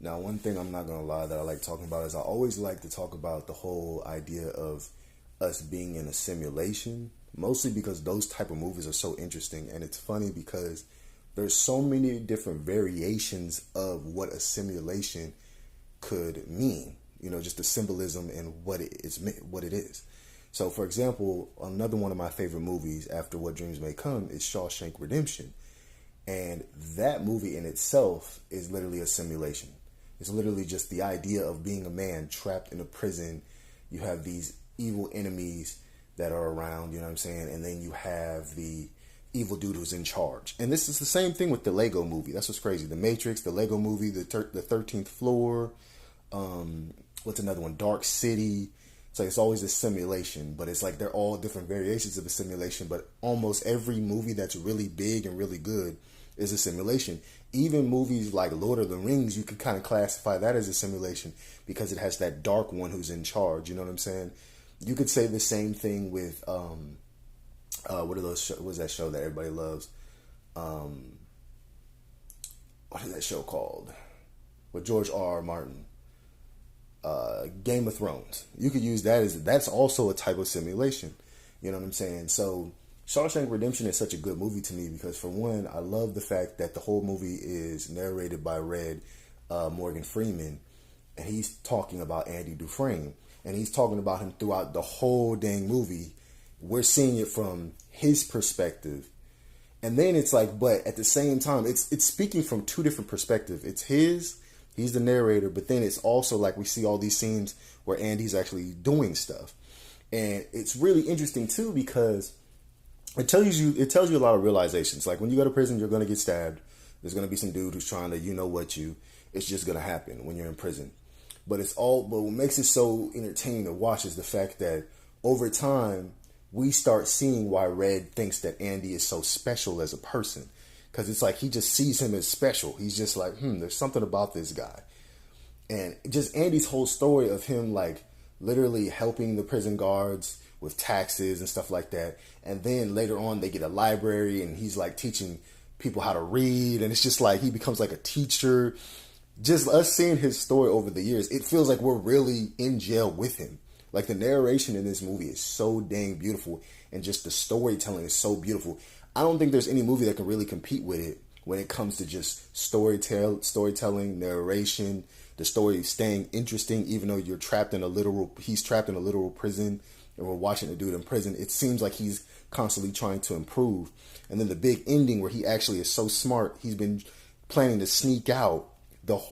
Now, one thing I'm not gonna lie that I like talking about is I always like to talk about the whole idea of us being in a simulation, mostly because those type of movies are so interesting, and it's funny because there's so many different variations of what a simulation could mean. You know, just the symbolism and what it is. So, for example, another one of my favorite movies after What Dreams May Come is Shawshank Redemption. And that movie in itself is literally a simulation. It's literally just the idea of being a man trapped in a prison. You have these evil enemies that are around, you know what I'm saying? And then you have the evil dude who's in charge. And this is the same thing with the Lego movie. That's what's crazy. The Matrix, the Lego movie, the 13th Floor, what's another one? Dark City. It's like it's always a simulation, but it's like they're all different variations of a simulation. But almost every movie that's really big and really good is a simulation. Even movies like Lord of the Rings, you could kind of classify that as a simulation because it has that dark one who's in charge. You know what I'm saying? You could say the same thing with what are those? What's that show that everybody loves? What is that show called? With George R. R. Martin. Game of Thrones. You could use that as that's also a type of simulation. You know what I'm saying? So Shawshank Redemption is such a good movie to me because for one, I love the fact that the whole movie is narrated by Morgan Freeman, and he's talking about Andy Dufresne, and he's talking about him throughout the whole dang movie. We're seeing it from his perspective. And then it's like, but at the same time, it's speaking from two different perspectives. It's his, he's the narrator, but then it's also like we see all these scenes where Andy's actually doing stuff. And it's really interesting too because it tells you a lot of realizations. Like when you go to prison, you're gonna get stabbed. There's gonna be some dude who's trying to it's just gonna happen when you're in prison. But what makes it so entertaining to watch is the fact that over time we start seeing why Red thinks that Andy is so special as a person. Because it's like he just sees him as special. He's just like, there's something about this guy. And just Andy's whole story of him like literally helping the prison guards with taxes and stuff like that. And then later on they get a library and he's like teaching people how to read. And it's just like he becomes like a teacher. Just us seeing his story over the years, it feels like we're really in jail with him. Like the narration in this movie is so dang beautiful, and just the storytelling is so beautiful. I don't think there's any movie that can really compete with it when it comes to just storytelling, narration, the story staying interesting, even though he's trapped in a literal prison, and we're watching the dude in prison. It seems like he's constantly trying to improve. And then the big ending where he actually is so smart, he's been planning to sneak out